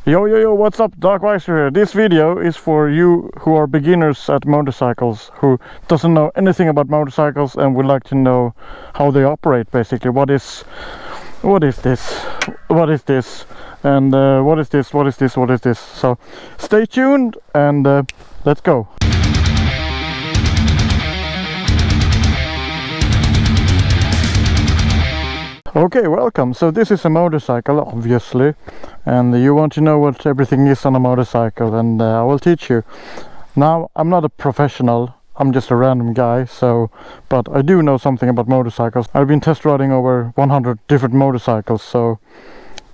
Yo, what's up? Dark Visor here. This video is for you who are beginners at motorcycles, who doesn't know anything about motorcycles and would like to know how they operate, basically. What is this? What is this? And what is this? So stay tuned and let's go. Okay, welcome. So this is a motorcycle, obviously, and you want to know what everything is on a motorcycle, and I will teach you. Now, I'm not a professional, I'm just a random guy, but I do know something about motorcycles. I've been test riding over 100 different motorcycles, so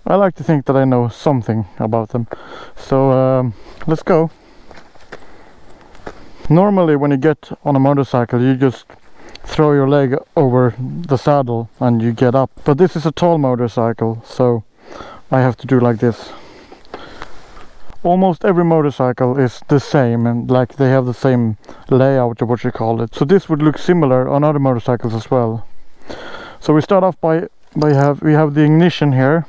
I like to think that I know something about them. So let's go. Normally when you get on a motorcycle, you just throw your leg over the saddle and you get up, but this is a tall motorcycle, so I have to do like this. Almost every motorcycle is the same, and like they have the same layout, or what you call it, so this would look similar on other motorcycles as well. So we start off by we have the ignition here,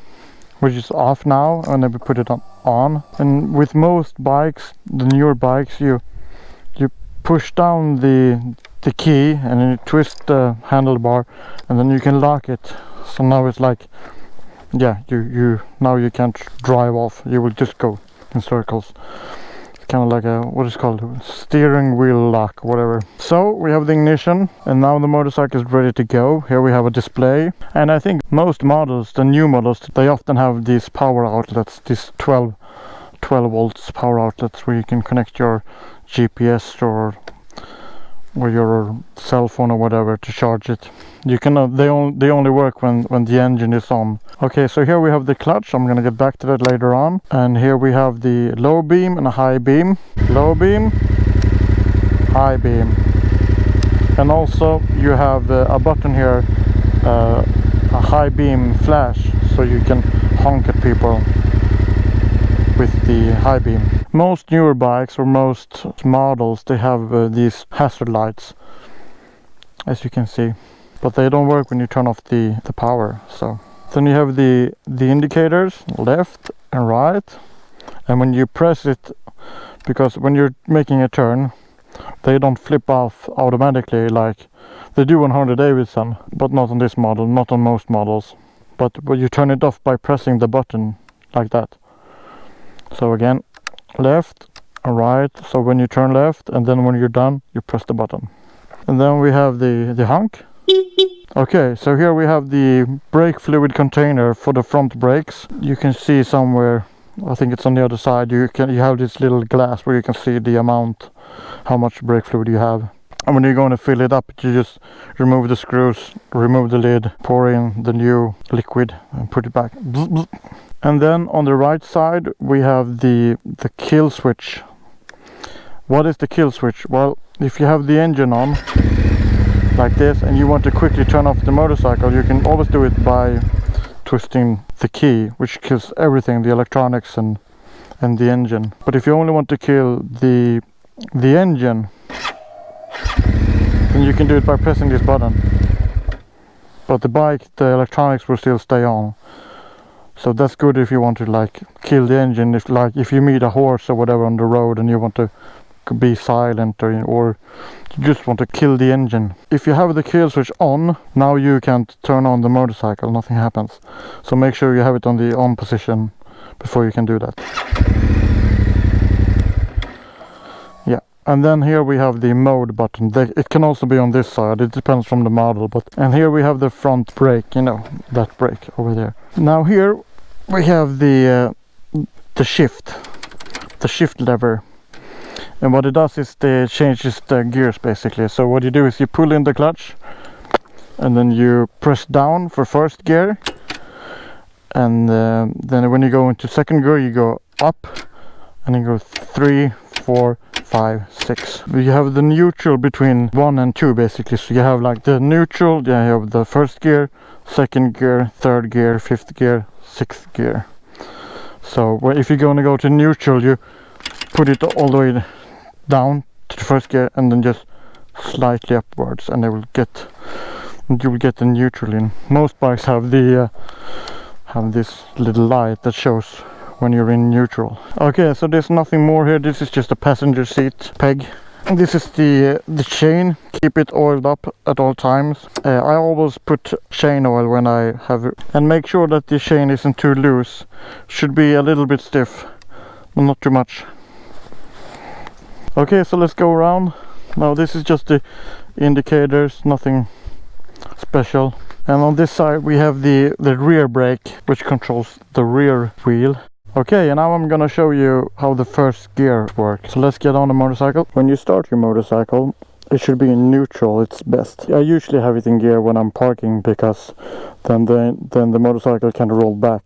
which is off now, and then we put it on. And with most bikes, the newer bikes, you push down the key and then you twist the handlebar and then you can lock it. So now it's like, yeah, now you can't drive off, you will just go in circles. It's kind of like a, what is it called, steering wheel lock, whatever. So we have the ignition and now the motorcycle is ready to go. Here we have a display, and I think most models, the new models, they often have these power outlets, these 12 volts power outlets where you can connect your GPS or your cell phone or whatever to charge it. You cannot, they only work when the engine is on. Okay, so here we have the clutch. I'm gonna get back to that later on. And here we have the low beam and a high beam. Low beam, high beam. And also you have a button here, a high beam flash, so you can honk at people with the high beam. Most newer bikes or most models, they have these hazard lights, as you can see, but they don't work when you turn off the power. So then you have the indicators, left and right, and when you press it, because when you're making a turn, they don't flip off automatically like they do on Harley Davidson, but not on this model, not on most models. But you turn it off by pressing the button like that. So again, left and right, so when you turn left, and then when you're done, you press the button. And then we have the honk. Okay, so here we have the brake fluid container for the front brakes. You can see somewhere, I think it's on the other side, you have this little glass where you can see the amount, how much brake fluid you have. And when you're going to fill it up, you just remove the screws, remove the lid, pour in the new liquid and put it back. And then on the right side we have the kill switch. What is the kill switch? Well, if you have the engine on like this and you want to quickly turn off the motorcycle, you can always do it by twisting the key, which kills everything, the electronics and the engine. But if you only want to kill the engine, then you can do it by pressing this button. But the bike, the electronics will still stay on. So that's good if you want to like kill the engine, if you meet a horse or whatever on the road and you want to be silent, or you just want to kill the engine. If you have the kill switch on, now you can't turn on the motorcycle, nothing happens. So make sure you have it on the on position before you can do that. Yeah, and then here we have the mode button. It can also be on this side, it depends from the model. And here we have the front brake, you know, that brake over there. Now here we have the shift lever, and what it does is it changes the gears basically. So what you do is you pull in the clutch and then you press down for first gear, and then when you go into second gear you go up, and then go 3, 4, 5, 6. You have the neutral between 1 and 2 basically. So you have like the neutral, you have the first gear, second gear, third gear, fifth gear, sixth gear. So if you're going to go to neutral, you put it all the way down to the first gear and then just slightly upwards, and you will get the neutral in. Most bikes have the have this little light that shows when you're in neutral. Okay, so there's nothing more here. This is just a passenger seat peg. And this is the chain. Keep it oiled up at all times. I always put chain oil when I have it, and make sure that the chain isn't too loose. Should be a little bit stiff, but not too much. Okay, so let's go around. Now this is just the indicators, nothing special. And on this side we have the rear brake, which controls the rear wheel. Okay, and now I'm gonna show you how the first gear works. So let's get on the motorcycle. When you start your motorcycle, it should be in neutral, it's best. I usually have it in gear when I'm parking, because then the motorcycle can roll back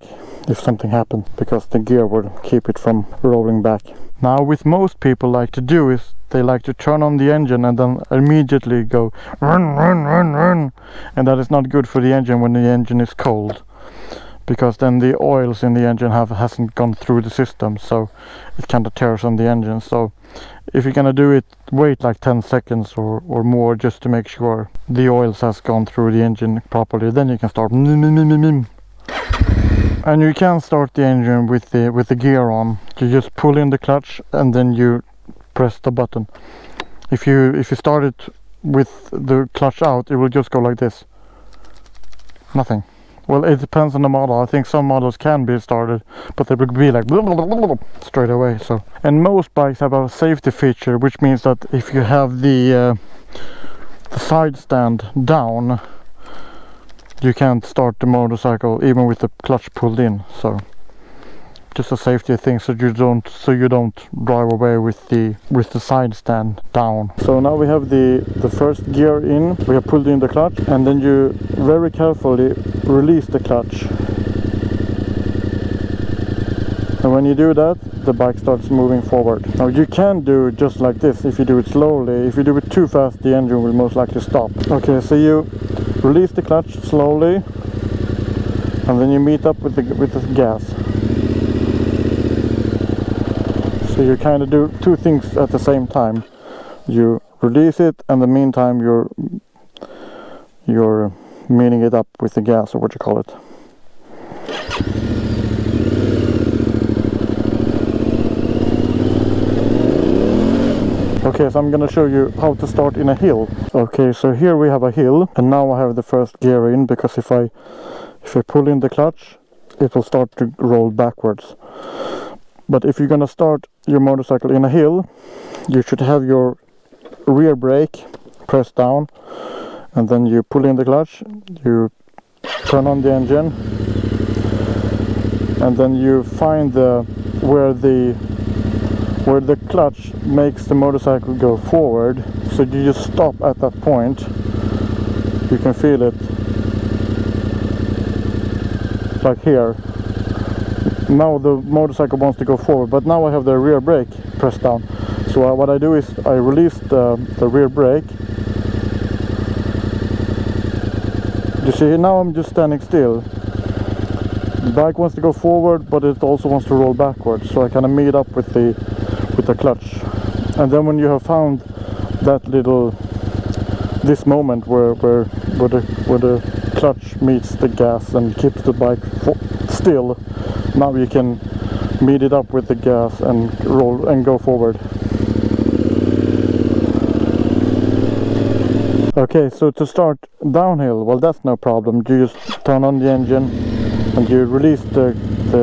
if something happens, because the gear will keep it from rolling back. Now, with most people like to do is they like to turn on the engine and then immediately go run, run, run, run. And that is not good for the engine when the engine is cold, because then the oils in the engine hasn't gone through the system, so it kind of tears on the engine. So if you're gonna do it, wait like 10 seconds or more, just to make sure the oils has gone through the engine properly. Then you can start. And you can start the engine with the gear on. You just pull in the clutch and then you press the button. If you start it with the clutch out, it will just go like this. Nothing. Well, it depends on the model. I think some models can be started, but they will be like straight away. So, and most bikes have a safety feature, which means that if you have the side stand down, you can't start the motorcycle even with the clutch pulled in. So just a safety thing, so you don't drive away with the side stand down. So now we have the first gear in. We have pulled in the clutch, and then you very carefully release the clutch. And when you do that, the bike starts moving forward. Now you can do just like this if you do it slowly. If you do it too fast, the engine will most likely stop. Okay, so you release the clutch slowly, and then you meet up with the gas. So you kind of do two things at the same time. You release it, and in the meantime you're meeting it up with the gas, or what you call it. Okay, so I'm gonna show you how to start in a hill. Okay, so here we have a hill, and now I have the first gear in, because if I pull in the clutch, it will start to roll backwards. But if you're gonna start your motorcycle in a hill, you should have your rear brake pressed down, and then you pull in the clutch, you turn on the engine, and then you find where the clutch makes the motorcycle go forward. So you just stop at that point. You can feel it like here. Now the motorcycle wants to go forward, but now I have the rear brake pressed down. So what I do is I release the rear brake. You see, now I'm just standing still. The bike wants to go forward, but it also wants to roll backwards. So I kind of meet up with the clutch. And then when you have found this moment where the clutch meets the gas and keeps the bike still, now you can meet it up with the gas and roll and go forward. Okay, so to start downhill, well, that's no problem. You just turn on the engine and you release the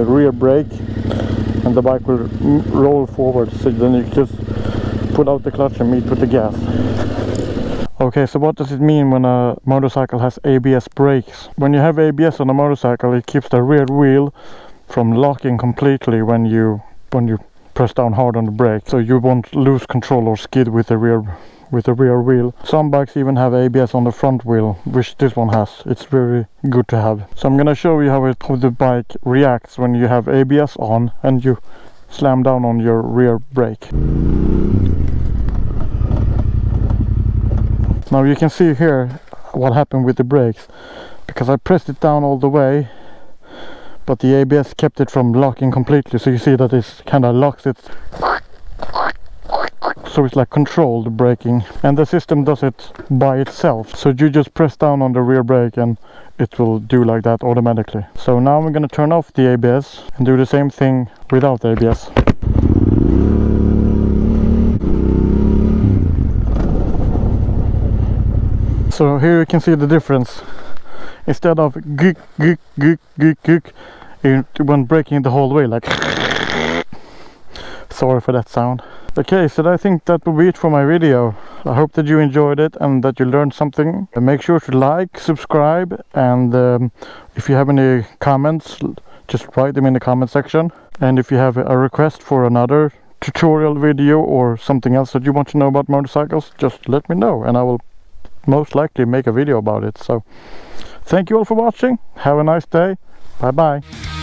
rear brake, and the bike will roll forward. So then you just pull out the clutch and meet with the gas. Okay, so what does it mean when a motorcycle has ABS brakes? When you have ABS on a motorcycle, it keeps the rear wheel from locking completely when you press down hard on the brake, so you won't lose control or skid with the rear wheel. Some bikes even have ABS on the front wheel, which this one has. It's very good to have. So I'm gonna show you how the bike reacts when you have ABS on and you slam down on your rear brake. Now you can see here what happened with the brakes, because I pressed it down all the way, but the ABS kept it from locking completely. So you see that it kind of locks it. so it's like controlled braking, and the system does it by itself. So you just press down on the rear brake and it will do like that automatically. So now I'm gonna turn off the ABS and do the same thing without ABS. So here you can see the difference. Instead of guk guk guk guk guk, it went braking the whole way like. Sorry for that sound. Okay, so I think that will be it for my video. I hope that you enjoyed it and that you learned something. Make sure to like, subscribe, and if you have any comments, just write them in the comment section. And if you have a request for another tutorial video or something else that you want to know about motorcycles, just let me know and I will most likely make a video about it. So thank you all for watching. Have a nice day. Bye bye.